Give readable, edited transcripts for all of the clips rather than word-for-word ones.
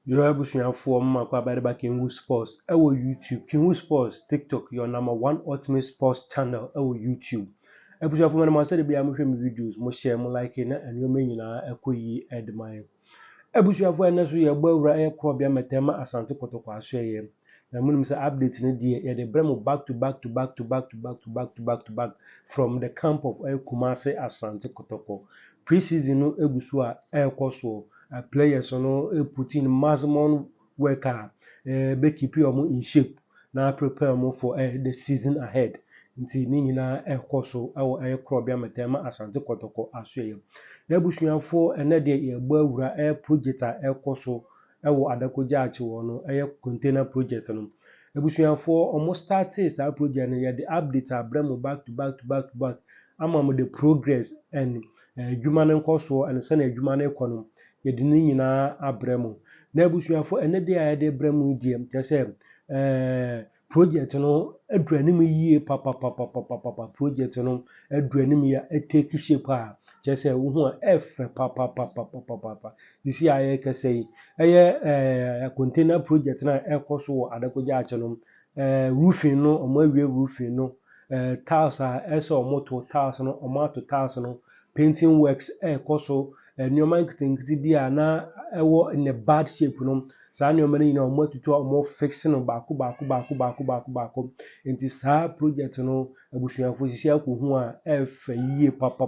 Your Abusian for Maka by Kingu Sports, our YouTube, Kingu Sports, TikTok, your #1 ultimate sports channel, our YouTube. Abusian for Master be Amushem videos, mo share mo like and your main Ekoyi admire. Abusian for Nasu, your boy Raya Krobia Matema, Asante Kotoko, share. Na munum say update ni die ya de bremo back to back from the camp of Kumasi Asante Kotoko. Preseason no egusu a ekoso players no put in maximum worker be keep you in shape na prepare mo for the season ahead. Nti ni nyina ekoso awo ekrobia metema Asante Kotoko asoye. Na ebusuafo ene de ye gbo awura project a ekoso ewo adakoja achi wo no container project no. Ebusuafo almost started sa project no ye the update abramo back to back ama mo the progress and adwuma no nkoso and say na adwuma no ekɔ no ye de ni nyina abramo. Na ebusuafo ene de a ye de bramo die te say project no aduanim yie papa project no aduanim ya take shape a say wo hu a efe papa disi aye kase eye container project na ekoso wo adakoja ache no roofing no omo awie roofing no tiles a eso omoto tiles no omato tiles no painting works ekoso nneoma nkitinkiti bi a na ewo in a bad shape no saa nneoma ni na omo tutu omo fixing no baako enti saa project no abusuafo sisi akohu a efe yie papa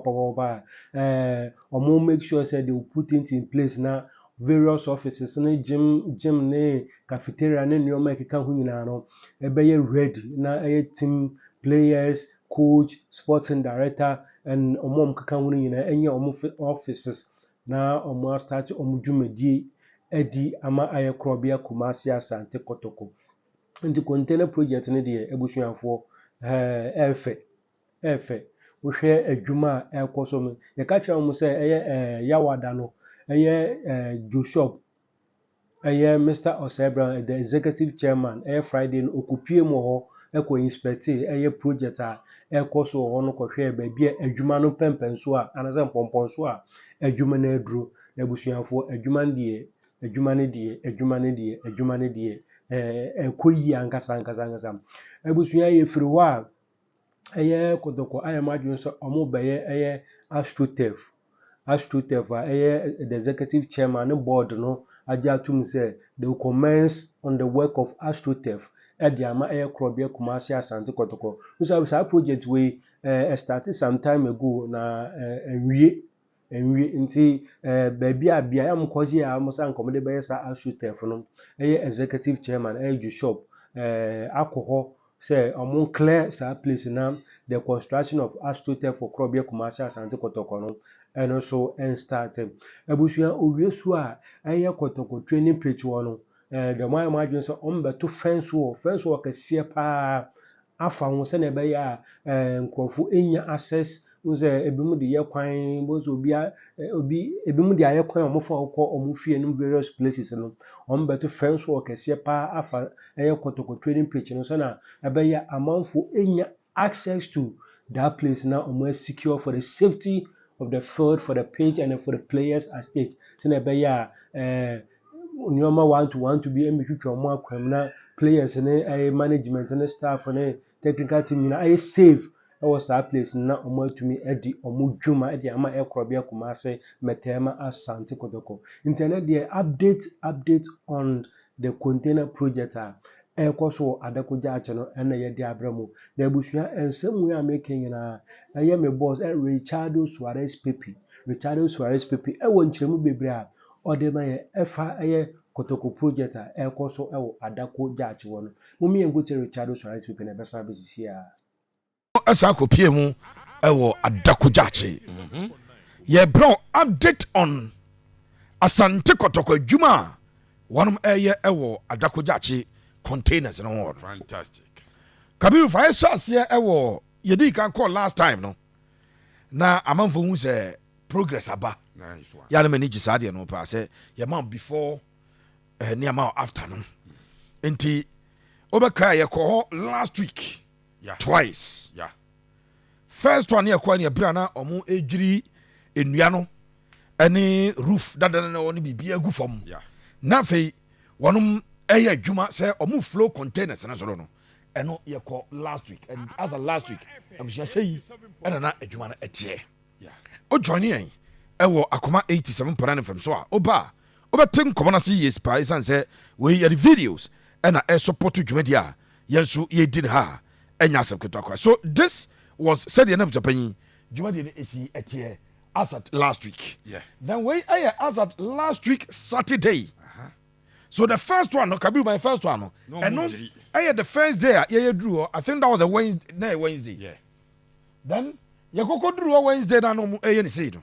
omo make sure say they will put it in place na various offices ne gym ne cafeteria ne nneoma ekeka ho nyina no ebeye ready na team players coach sporting director and omo keka ho nyina enye omo offices na omo start omo dwumadie edi ama ayekrobia Kumasi Asante Kotoko. Nti container project ne de ebusuafo efe wo hwe adwuma a ekoso no ye ka kire mo say eye yawada no eye Joshop eye Mr. Osebra the executive chairman Friday no okupie mo ho eko inspect eye project a ekoso ho no kohwe ba bia adwuma no pempenso a anase mpomponso a adwuma na aduro ebusuafo adwuma ne die ekoyi ankasa ebusua ye firi ho a eye Kotoko ayamadu so omo beye eye astrotef a the executive chairman board no aja tum say they will commence on the work of astrotef the ama eye krobia Kumasi Asante Kotoko. So project we started some time ago na enwie nti baby abia am koje a mo san komode beye sa astrotef no eye executive chairman Joshop akoho say omo clear sa place na the construction of astrotef for krobia Kumasi Asante Kotoko no and also started abusua owiesu a eye Kotoko training pitch wo no the my imagine so ombeto fence wo kase pa afa ho se na be ya nkrofo enya access uze ebimu de ye kwan bozo obi ebimu de aye kwan omofa okọ omofie no various places no ombeto fence wo kase pa afa eye Kotoko training pitch no so na ebe ya amanfo enya access to that place now omo secure for the safety of the field, for the pitch and for the players at stake. So na be ya nneoma want to be emihwetwa omo akwam na players ne management ne staff ne technical team na safe was that place na omo atumi edi omo dwuma edi ama ekrobia Kumasi metema Asante Kotoko. Internet there update on the container project ekoso adakoja ache no ena ye di abramo na ebusua ensem we making na eye me boss Richardo Suarez Pepe ewo nchiremu bebre a ode ma ye efa eye Kotoko project a ekoso ewo adakoja ache wono mumi engoche Richardo Suarez Pepe na besa besisi a asa kopie mu ewo adakoja ache ye bro update on Asante Kotoko adwuma wanum eye ewo adakoja ache containers no one. Fantastic. Kabiru fa esase ewo yedi kan call last time no. Na amanfo hu say progress aba. Nice one. Ya na mani gisade no pa say ye man before ni ama after no. Enti obeka ye ko last week. Yeah. Twice. Yeah. First one ye ko na bra na omo edwiri enua no ene roof dada na woni bibia gu fam. Yeah. Na fe wɔnom ɛyɛ adwuma sɛ ɔmo flow containers no soro no ɛno yɛkɔ last week and as a last week abusua sɛ yi ɛna na adwuma no ɛteɛ ojoine yɛn ɛwɔ akoma 87.9 FM so a oba wobɛte nkɔmmɔ no se yie spa ɛsiane sɛ wei yɛde videos ɛna ɛsupport dwumadi a yɛn nso yɛdi ne ha a ɛnya asɛm ketewa kora so this was sɛdeɛ na busapanyi dwumadi no ɛsi ɛteɛ as at last week then wei ɛyɛ as at last week Saturday. So the first one, no, Kabiru, my first one, no, and no, the first day, drew. I think that was a Wednesday. Yeah. Then you go drew a Wednesday, no, say no.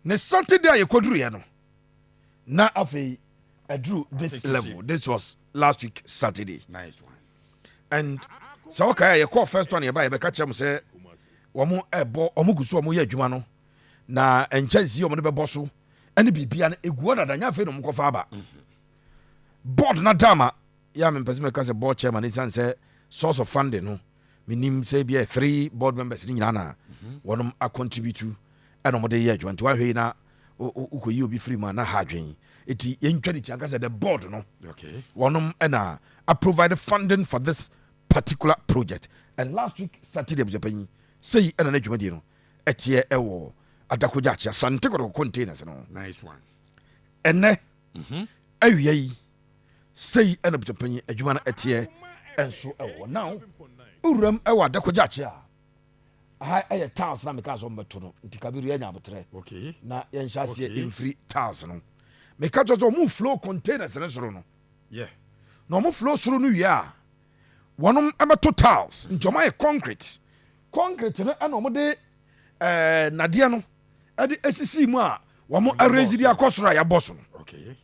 The Saturday you could drew, no. Now I drew this level. This was last week Saturday. Nice one. And so okay, you call first one, you buy a catch him say, Wamu ebo omugusu omu ye adwuma no. Na enchance omo de beboso. Ene bibia na eguoda da nya fe no mkofa aba. Board na dama ya me person make board chairman is say source of funding no minim say be 3 board members ni nyina na wonum a contribute to and mo de ye adwuma nti wa hwe na ukoyi obi free man na ha adwen eti yentwadi ti aka say the board no okay wonum na I provide funding for this particular project and last week Saturday bujapanyi say na na adwuma di no etie ewo adakoja acha Asante Kotoko containers no nice one ene awiai sei ɛna bujapanyi adwuma no ɛteɛ ɛnso ɛwɔ now uram ɛwɔ adakoja akyɛ a aha ɛyɛ tiles na meka so mbɛto no nti Kabiru yɛnya abotrɛ okay na yɛnhyɛ aseɛ mfiri tiles no meka kyerɛ sɛ ɔmo flow containers ne soro no yeah na ɔmo flow soro no wie a wɔnom ɛbɛto tiles nti ɔmo ayɛ concrete no ɛna ɔmo de nadeɛ no ɛde esisi mu a wɔmo arrange di akɔ soro a yɛabɔ so no okay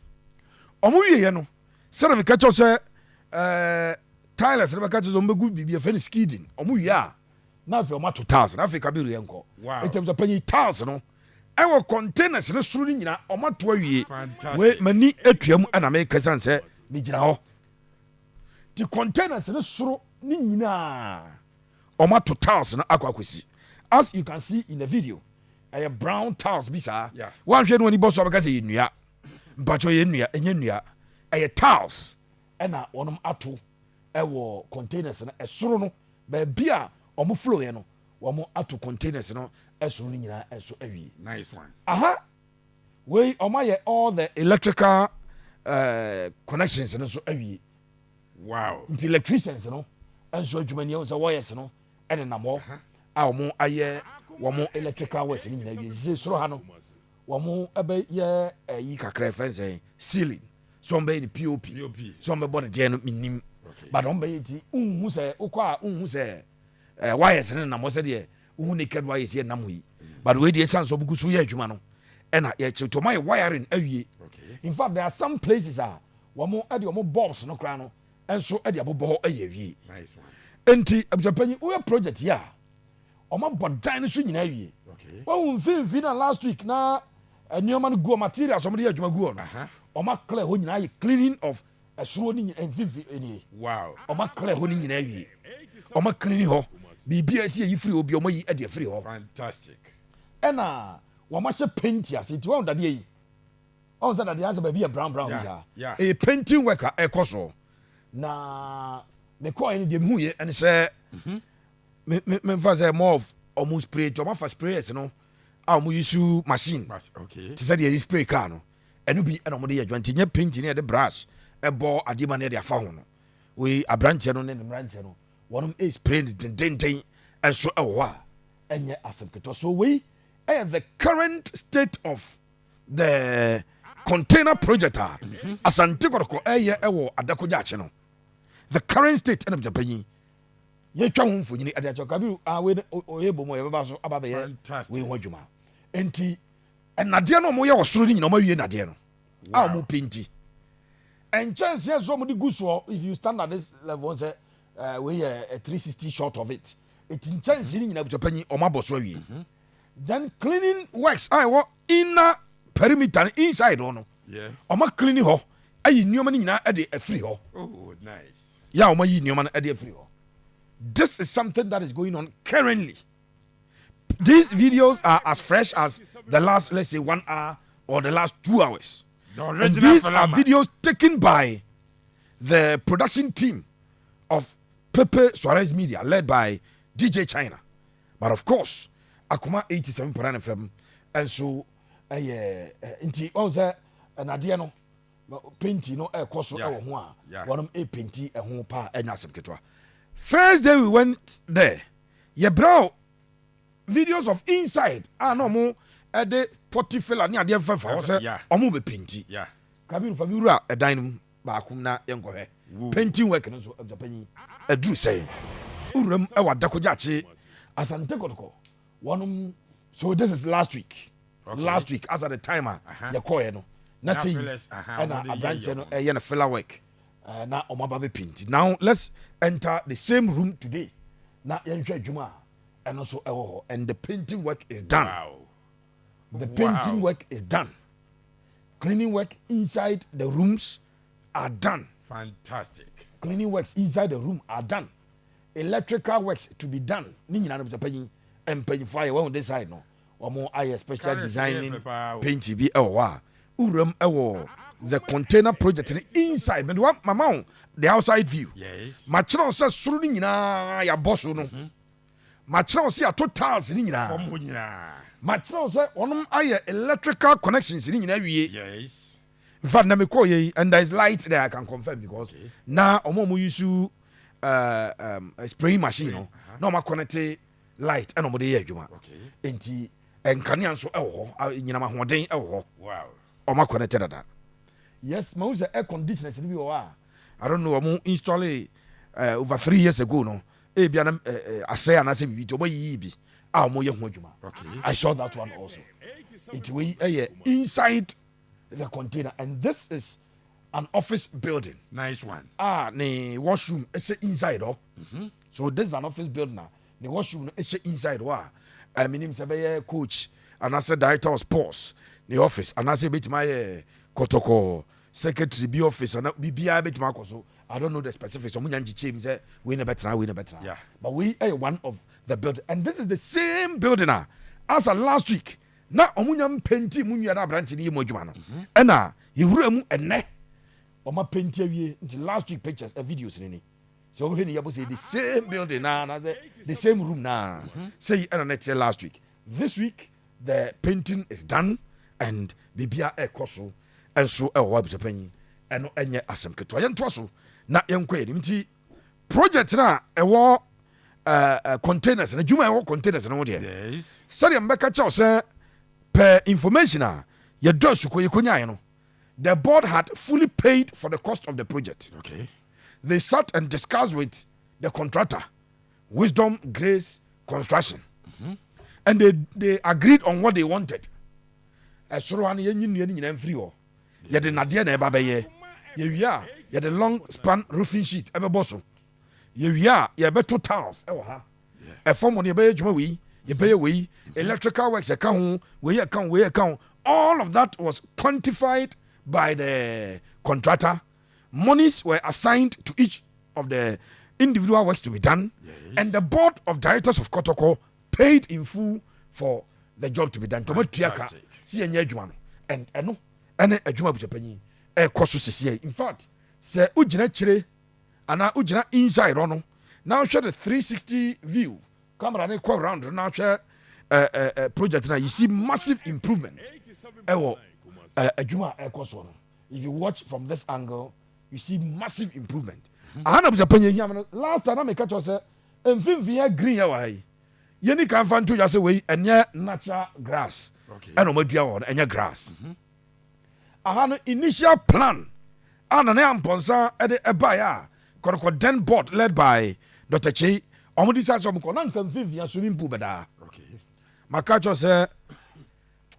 ɔmo wie no sɛdeɛ meka kyɛw sɛ tilers ne bɛka kyɛ sɛ ɔmbɛgu biribi afɛ no skidin ɔmo wie a na afei ɔmo ato tiles na afei Kabiru yɛnkɔ ɛtam sɛ panyi tiles no ɛwɔ containers no soro no nyina ɔmo ato awie wei m'ani atua mu ɛna meka sane sɛ megyina hɔ nti containers no soro ne nyinaa ɔmo ato tiles no akɔ akɔsi as you can see in the video ɛyɛ brown tiles bi saa woanhwɛ no wani bɔ so a bɛka sɛ yɛ nnua mpakyɛ yɛ nnua ɛnyɛ nnua ɛyɛ tiles ɛna wɔnom ato ɛwɔ containers no ɛsoro no baabi a ɔmo flow yɛ no wɔmo ato containers no ɛsoro no nyinaa ɛso awie nice one aha wei ɔmo ayɛ all the electrical connections no so awie wow nti electricians no ɛnso adwuma ni ɛwɔ sɛ wɔyɛ no ɛne nam hɔ a ɔmo ayɛ wɔmo electrical works no nyinaa awie sɛ soro ha no wɔmo ɛbɛyɛ ɛyi kakra ɛfɛn sɛ ceiling so ɔmo bɛyɛ ne pop so ɔmo bɛbɔ ne deɛ no minim but ɔmo bɛyɛ ti unhu sɛ ukɔ a unhu sɛ wires ne nam hɔ sɛdeɛ unhu naked wires yɛ nam hɔ yi but wei deɛ san so ɔmo gu so yɛ adwuma no ɛna yɛkyerɛ to ɔmo ayɛ wiring awie in fact there are some places a wɔmo ɛde ɔmo bulbs no koraa no ɛnso ɛde abobɔ hɔ ɛyɛ awie enti abusuapanyi woyɛ project yi a ɔmo abɔ dan no so nyinaa awie wɔn mfimfini na last week na nneɛma no gu materials ɔmo de yɛ adwuma gu hɔ no ɔmo clear hɔ nyinaa yɛ cleaning of ɛsoro ne nyinaa mfimfini nie wow ɔmo clear hɔ ne nyinaa awie ɔmo cleaning hɔ biribi a ɛsi yɛ yi firi obi ɔmo yi ɛde afiri hɔ fantastic ɛna wɔn ahyɛ paint ase nti wɔn dadeɛ yi wɔn sɛ dadeɛ asɛ baabi yɛ brown bi saa ɛyɛ painting work a ɛkɔ so na mekɔɔ yɛ no deɛ mehu yɛ ɛne sɛ memfa sɛ more of ɔmo spray nti ɔmo afa sprayers no a ɔmo use machine te sɛ deɛ yɛ spray car no ɛno bi ɛna ɔmo de yɛ adwuma nti nyɛ paint ne yɛde brush ɛbɔ adeɛ ma ne yɛde afa ho no wei aberanteɛ no ne ne mmeranteɛ no wɔnom spray no dendenden ɛnso ɛwɔ hɔ a ɛnyɛ asɛm ketewa so wei ɛyɛ the current state of the container project a Asante Kotoko ɛyɛ ɛwɔ adakoja akye no the current state ɛna bɛpanyin yɛtwa ho mfonyini ɛde akyɛ Kabiru wei ɔyɛ bɔ mu yɛbɛba so aba bɛyɛ wei ho adwuma enti ɛnadeɛ no ɔmo yɛ wɔ soro no nyina ɔmo awie nadeɛ no a ɔmo penti ɛnkyɛnse ɛso ɔmo de gu soɔ if you stand at this level sɛ wei yɛ a 360 short of it eti nkyɛnse no nyina bɛpanyin ɔmo abɔ so awie then cleaning works a ɛwɔ inner perimeter inside hɔ no ɔmo cleaning hɔ ayi nneɛma no nyinaa ɛde afiri hɔ oh nice ya ɔmo ayi nneɛma no ɛde afiri hɔ this is something that is going on currently. These videos are as fresh as the last, let's say, 1 hour or the last 2 hours. The and original these are videos taken by the production team of Pepe Suarez Media, led by DJ China. But of course, Akuma 87.9 FM, and so, inti also an adiano, painting no air cost one a painty a home pa and yasam ketwa. First day we went there, ye bro, videos of inside, no more at the 40 fella near the Fafa, or move a painty. Yeah, Kabin Fabura, a dining Bakuna, young painting work and also of the penny. A Drew say, Urum, our Dakojachi, Asante Kotoko. One, so this is last week. Okay. Last week, as at the timer, the coin, no, nothing, and a branch and a fella work. Now, Omababe painting. Now, let's enter the same room today. Now, Yancha Juma, and also Ewo, and the painting work is done. Wow. The painting work is done. Cleaning work inside the rooms are done. Fantastic. Cleaning works inside the room are done. Electrical works to be done. And paying fire on this side no. Or more I special designing painting be the container project inside. But what mama the outside view. Yes. Machron says suruni na ya boss no. Machron see a totals ni na. Machron say onum aye electrical connections ni na wie. Yes. In fact, na me call ye, and there is light there. I can confirm because now omo use a spraying machine. No, ma connect light and omo dey adwuma. Okay. Enti enkane so ewo nyina ma hoden ewo. Wow. Omo connected that. Yes, ma use air conditioners ni bi o a. I don't know omo install over 3 years ago no. E bia na asay na say bi omo yi bi. A omo ye ho adwuma. Okay. I saw that one also. It we inside the container, and this is an office building. Nice one. The washroom is inside. So this is an office building now. The washroom is inside. I mean, I'm coach, and I said director of sports, the office, and I said bit my Kotoko secretary be office, and BBI bit my so I don't know the specifics. So we never better, we never better. Yeah. But we are one of the building, and this is the same building now as last week. Na omunyam penti munya na branch ni modwuma no na yewura mu enne oma penti awie until last week pictures and videos ni so we ni yabo say the same building na say the same room na say and next year last week. This week the painting is done and bibia ekoso enso e wo abusapanyi eno enye asem keto ye nto so na yenko ye nimti project na e wo containers na juma e wo containers na wo de yes sari mbeka cha say per information your dress the board had fully paid for the cost of the project. Okay. They sat and discussed with the contractor, Wisdom Grace Construction, and they agreed on what they wanted. You the long span roofing sheet you better towels a form on your you pay away, electrical works account, we account. All of that was quantified by the contractor. Monies were assigned to each of the individual works to be done, and the board of directors of Kotoko paid in full for the job to be done. In fact, say ujina chire ana ujina inside ono. Now show the 360 view. Camera ne go around now share project now you see massive improvement. If you watch from this angle, you see massive improvement. Last time I make catch say enfimfia green ya yeni kan fan to just way enye natural grass. And omadua won enye grass. No initial plan ana na amponsa e de eba ya Kotoko Den board led by Dr. Che omudi sa so mko na nkan fifia swimming pool beda. Okay. Makacho say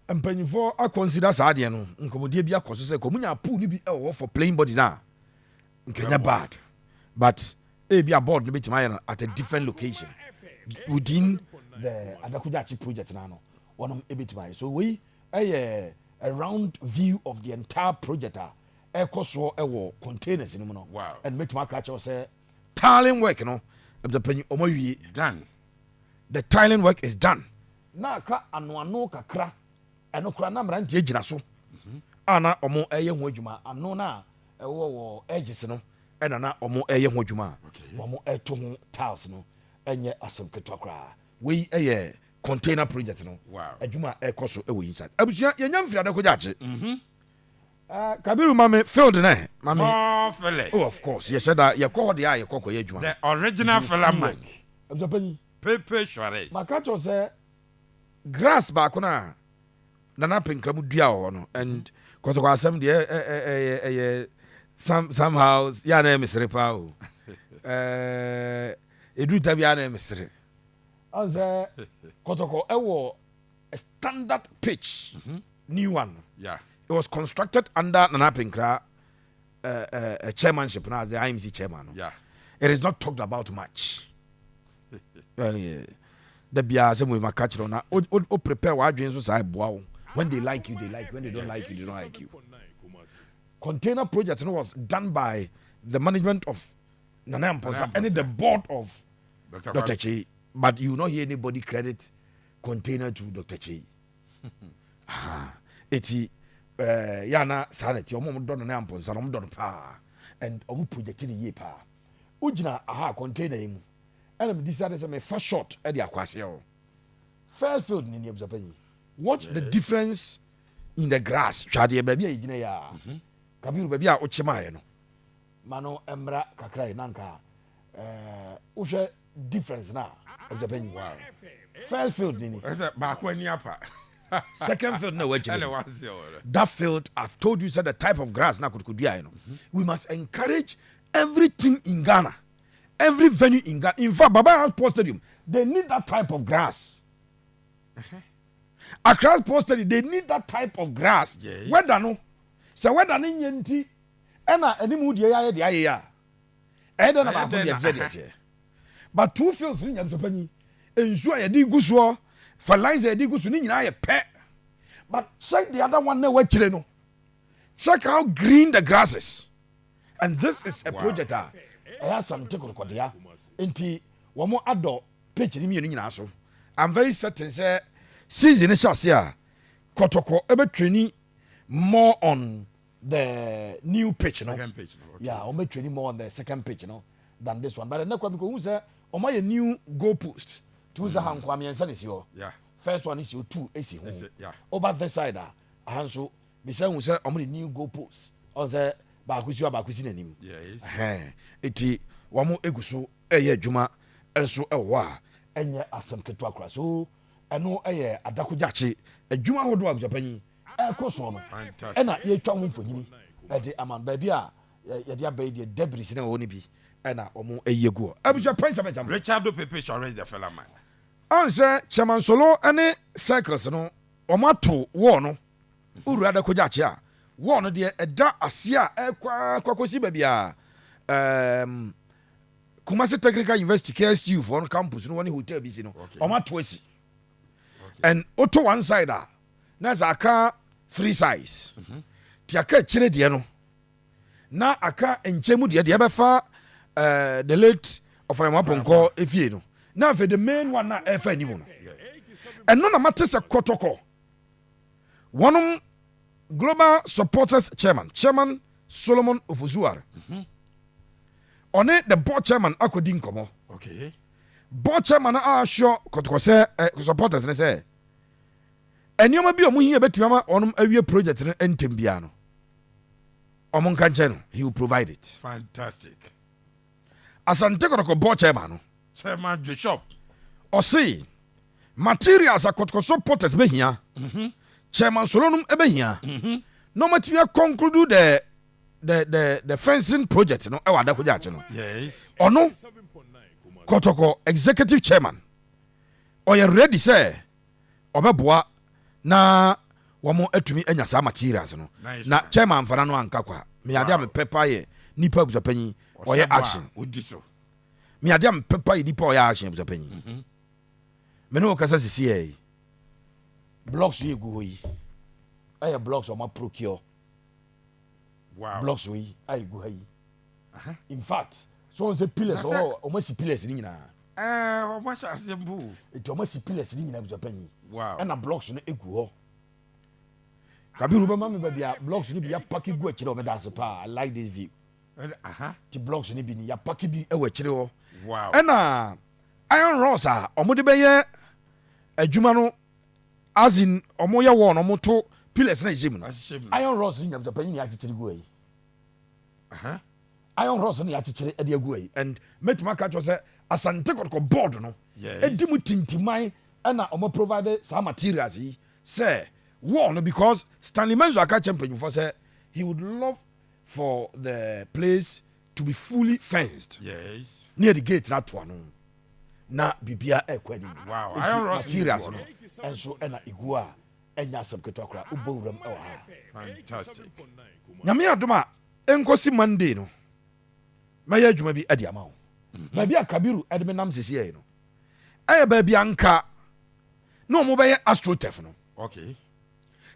empanyfo a consider sa de no nkomodie bi akoso say komunya pool ni bi e for playing body na nkenya bad. But be a board no betima at a different location within the Adakudachi project na no. One ebitima. So we a round view of the entire project ekoso ewo containers in no. Wow. And betima catch say tiling work no the penny omowie done. The tiling work is done. Na ka ano kakra eno kra na mra ntie gina so. Ana omo eye ho adwuma ano na ewo edges no ɛna na ɔmo ɛyɛ ho adwuma ɔmo ɛto ho tiles no ɛnyɛ asɛm ketewa koraa wei ɛyɛ container project no adwuma ɛkɔ so ɛwɔ inside abusua yɛnya mfiri Adakogya akye Kabiru mame field ne mame of course yɛ sɛ da yɛkɔ hɔ deɛ a yɛkɔ kɔyɛ adwuma the original fella man abusua panyi Pepe Suarez maka kyerɛ sɛ grass baako no a nana penkramu dua wɔ hɔ no and kɔtɔkɔ asɛm deɛ ɛyɛ somehow yɛ ana mesere paa o ɛduru ta bi ana mesere ɔn sɛ kɔtɔkɔ ɛwɔ a standard pitch new one yeah it was constructed under Nana Penkra chairmanship now as the IMC chairman. yeah It is not talked about much. The bia say we catch on o prepare what dreams so bow. When they like you, they like. When they don't like you, they don't like you. Container project was done by the management of Nana Mposa and the board of Dr. Che. But you not hear anybody credit container to Dr. Che. Eti yana sanity omo don na Mposa no don pa and omo project ni ye pa. Ujina aha container mu. And I decided to make first shot at the aquasio. First field in the watch the difference in the grass. Shadi baby, ya. Kabiru baby, ochema no. Mano emra kakrai nanka. Ushe difference na of the penny. Wow. First field nini. back when yapa. Second field no watch. That field, I've told you, said the type of grass na could be. We must encourage everything in Ghana. Every venue in Ghana, in fact, Baba Sports Stadium, they need that type of grass. Accra Sports Stadium, they need that type of grass. Yes. Whether no, so whether ni yenti, ena any mood ya. Eda na ba ko ya. But two fields ni nyam so pani. Ensu ya di guso, fertilizer di guso ni nyina ya pe. But check the other one na wa kire no. Check how green the grass is. And this is a project Asante Kotoko enti womo ado pitch ni mienu nyina so. I'm very certain say season is just here. Kotoko ebe training more on the new pitch, no? Second pitch, no? Okay. Yeah, ebe training more on the second pitch, no, than this one. But the next one because who say omo ye new goal post. Two za hanko amiensa is yo. Yeah. First one is your two AC home. Yeah. Over this side ahanso be say who say omo the new goal post. O say bakusi nanim. Yes. Eti wamo eguso eye adwuma enso ewo a enye asem keto akra so eno eye Adakogya akye adwuma hodo abujapanyi ekoso no ena ye twa ho mfonyini ede aman ba bia ye dia ba de debris na woni bi ena omo eyegu abujapanyi sabajam Richard Pepe Suarez the fella man anse chairman solo ene cycles no omo ato wo no uru Adakogya akye a wo no de eda ase a kwakosi ba bia Kumasi Technical University KSU for on campus no one hotel busy no oma twice and auto one side na aka free size ti aka chire de no na aka enchemu de be fa the late of my ponko efie no na for the main one na efa ni mo no and no na mate se Kotoko one global supporters chairman Solomon Ofozuare on it the board chairman akodi nkomo okay board chairman sure Kotoko say supporters ne say enioma bi omo hia betima onom awie project no entem bia no omo nka nche no he will provide it. Fantastic. Asante Kotoko board chairman Bishop o say materials Kotoko supporters be hia chairman solonum e be hia no matimia conclude the fencing project no e wa Adakogya akye no. Yes. Ono Kotoko executive chairman oye ready say obeboa na wamo atumi anya sa materials no. Nice, na man. chairman fana no anka kwa me ade am pepa ye nipa buzapanyi oye action Odiso. me ade am pepa ye nipa oye action buzapanyi me no kasa sisi e blocks ye go yi aye blocks o ma procure. Wow. Blocks we I go hayi. In fact, so on the pillars or almost pillars ni nyina. What asembu. It almost pillars ni nyina buzapanyi. Wow. And a blocks no egu ho. Kabiru be mama be bia blocks ni bia pack egu akire o be dance pa. I like this view. ti blocks ni bi ni ya paki bi e wa kire ho Wow. ɛna iron rods a ɔmo de bɛyɛ adwuma no as in ɔmo yɛ wɔ no ɔmo to pillars na ɛhyɛ mu no iron rods ni nyamsa panyin ni akyekyere gu ayi iron rods ni akyekyere ɛde agu ayi and mɛtuma ka kyerɛ sɛ Asante Kotoko board no ɛdi mu tintiman ɛna ɔmo provide saa materials yi sɛ wall no because Stanley Menzo aka kyɛ mpanyinfoɔ sɛ he would love for the place to be fully fenced. Yes. Near the gate na to ano na bibia ekwa ni. Wow. Iron materials no enso na igua enya asem ketokra ubowram e ha. Fantastic. Nyame adoma enkosi Monday no. Maya adwuma bi adi ama wo. Ba bia Kabiru ede me nam sesiye no. Ba bia nka no mo be astrotef no. Okay.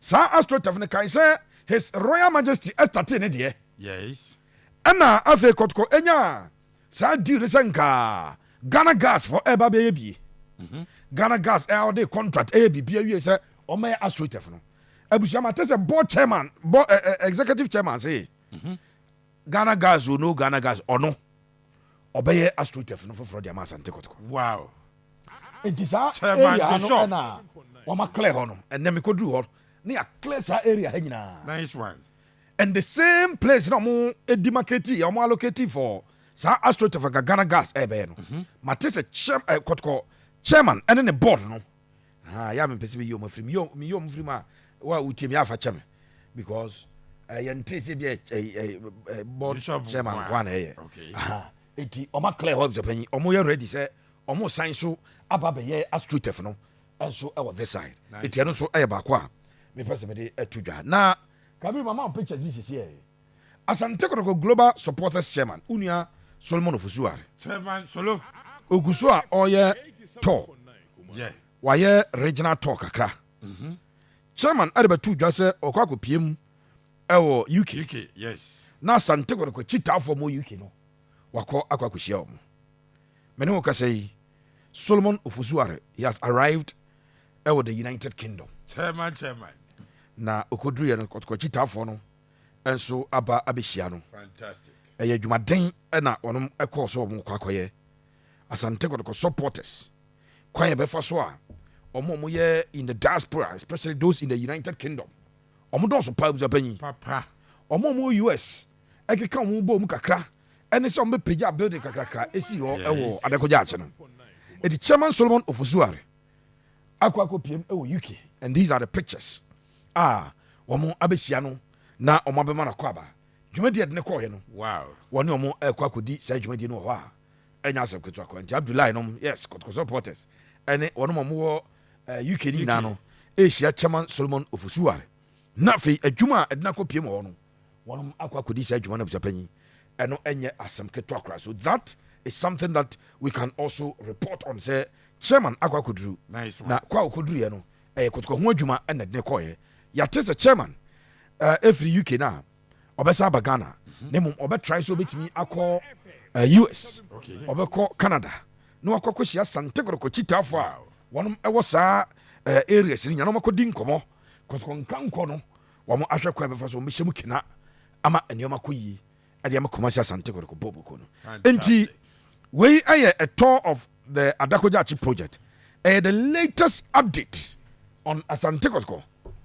Sa astrotef no kai say His Royal Majesty estate ne de. Yes. Ana afe Kotoko enya sa deal senka Ghana Gas for eba be bi. Ghana Gas all the contract bi bia wie say o may astrotef no. Abusia ma tese board chairman, executive chairman say Ghana Gas o no Ghana Gas ono. Obeye astrotef no for the Asante Kotoko. Wow. Enti sa Chairman area to no shop. na o ma clear ho no. Enne me kodu ho. Na ya clear sa area ha nyina. Nice one. And the same place no mo edimarketi o mo allocate for sa astrotef for Ghana Gas ebe no. Matese Kotoko chairman ene ne board no. Ya me pese be yo mafrim yo mfrim a wa utiem ya fa cheme because yente se bi board Bishop chairman Nkwa. one eh. Okay. Eti o ma clear ho zapan o mo ye ready say o mo sign so aba be ye astrotef no enso e this side. Nice. Eti eno so e ba ko a me pese me de atudwa na Kabiru mama pictures bi sisi e Asante Kotoko Global Supporters Chairman Unia Solomon Ofusuare Chairman Solo. oguso a oye tour Yeah. waye regional tour kakra chairman adebatu dwa se okwa kopiem ewo UK UK. Yes. na Asante Kotoko chitafo mo UK no wakọ akwa kohyia omo mene wo kasa yi Solomon Ofusuare he has arrived ewo the United Kingdom Chairman. na okoduru ye no Kotoko chitafo no enso aba abehia no Fantastic. ɛyɛ adwumaden ɛna ɔnom ɛkɔɔ so ɔmo kɔ akɔyɛ Asante Kotoko supporters kwan yɛbɛfa so a ɔmo yɛ in the diaspora especially those in the United Kingdom ɔmo dɔɔso paa busa panyin Papa. ɔmo US ɛkeka ɔmo bɔ ɔmo kakra ɛne sɛ ɔmo bɛpagya building kakraka esi hɔ Yes. ɛwɔ adakɔgya akye no ɛdi chairman Solomon Ofusuare akɔ akɔpiem ɛwɔ UK and these are the pictures a ɔmo abɛhyia no na ɔmo abɛma no akɔ aba dwumadi ɛde ne kɔɔyɛ no Wow. wɔne ɔmo ɛkɔ akɔdi saa dwumadie no wɔ hɔ a ɛnya asɛm ketewa kɔ nti Abdullahi nom yes Kotoko supporters ɛne wɔnom ɔmo wɔ UK ne nyinaa no ɛhyia chairman Solomon Ofusuare na afei adwuma a ɛde no akɔpiem wɔ hɔ no wɔnom akɔ akɔdi saa adwuma no abusuapanyi ɛno ɛnyɛ asɛm ketewa koraa so that is something that we can also report on sɛ chairman akɔ akɔduru Nice one. na kɔ a ɔkɔduruiɛ no ɛyɛ Kotoko ho adwuma ɛna ɛde ne kɔɔyɛ yɛate sɛ chairman ɛfiri UK no a ɔbɛsa aba Ghana na mmom ɔbɛtrae sɛ ɔbɛtumi akɔ US Okay. ɔbɛkɔ Canada na wakɔ kɔhyia Asante Kotoko kyitaafoɔ a wɔnom ɛwɔ saa areas no nyana ɔmakɔdi nkɔmmɔ Kotoko nka nkɔ no wɔn ahwɛ kwan bɛfa so wɔmɛhyɛ mu kena ama nneɛma kɔ yie ɛde ama Kumasi Asante Kotoko bɔbɔkɔ no enti wei ɛyɛ a tour of the Adakogyachi project ɛyɛ the latest update on Asante Kotoko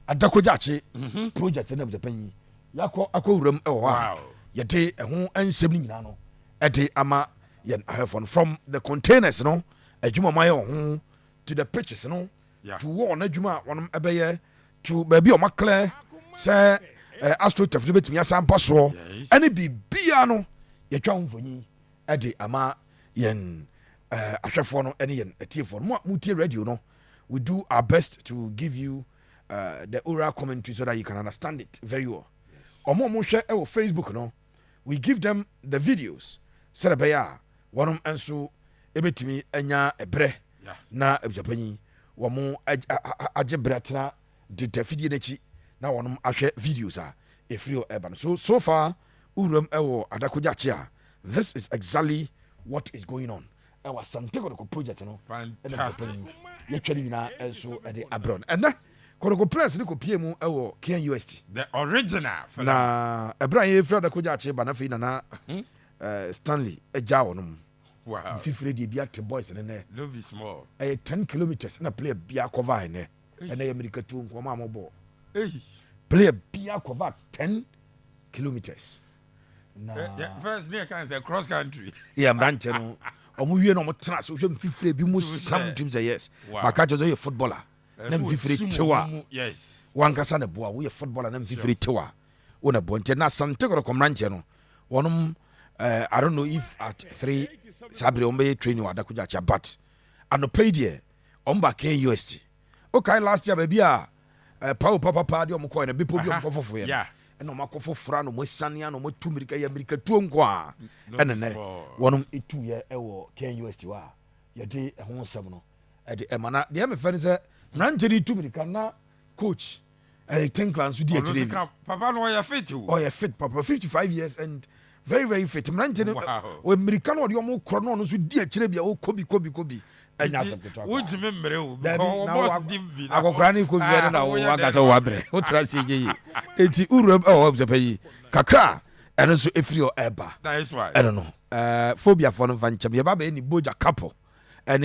Adakogyachi project na busapanyi yakɔ akɔwuram ɛwɔ hɔ a Wow. yɛde ɛho nsɛm no nyinaa no ɛde ama yɛn ahɛfo no from the containers no adwuma ma yɛ wɔ ho to the pitches no Yeah. to wall no adwuma a wɔnom ɛbɛyɛ to baabi a ɔmaklɛ sɛ astrotef no bɛtumi asan pa soɔ Yes. ɛne biribia no yɛtwa ho mfonyi ɛde ama yɛn ahwɛfoɔ no ɛne yɛn atiefoɔ no mo a motie radio no we do our best to give you the oral commentary so that you can understand it very well ɔmo a mohwɛ ɛwɔ Facebook no we give them the videos sɛdeɛ ɛbɛyɛ a wɔnom nso ɛbɛtumi anya ɛberɛ Yeah. na abusuapanyin wɔn agye berɛ tena de tafidie n'akyi na wɔnom ahwɛ videos a ɛfiri hɔ ɛba no so far wuram ɛwɔ Adakogyachi a this is exactly what is going on ɛwɔ Asante Kotoko project no ɛna Fantastic. abusuapanyin yɛtwa ne nyinaa nso ɛde abrɛ no ɛnɛ Kotoko press ni ko pie mu ewo KNUST. The original. Na ebra ye fra da ko gya che ba na fe na Stanley eja wonom. Wow. Fifire de bia te boys ne. No be small. 10 kilometers na player bia cover ne. And I America too nko ma mo ball. Hey. Player bia cover 10 kilometers. First near can say cross country. Yeah, branch no. Omo wie no mo tra so hwe mfifire bi mu some teams yes. Maka jo ye footballer. Na mfifire tewa. Yes. Wankasa na boa we footballer na mfifire tewa. Wona bonte na Asante Kotoko branch no. Wonom I don't know if at 3 Sabre ombe training wada kuja but anopai de omba KUST. Okay, last year baby papa de omko na bepo bi omko fofo ye. Yeah. And omako fofra no mo sania no mo tumirika ya America tu nko a. Ene ne wonom etu ye ewo KUST wa. Ye de ho nsem no. E de emana de me fani se nanjeri tumirika na coach Tinklan so di akire. Papa no ya fit. Oh, yeah, fit papa 55 years and very very fit. Mranjene o American o de omo kro no so di akire bia o kobi. Enya asepto. Wo jime mre o. O boss dimbi. Akokra ni kobi na wo agasa wo abre. O trase ye. Enti urum o obsepayi. Kakra eno so efiri o eba. That is why. I don't know. Phobia for no fan chem. Ye ba be ni boja couple. Ene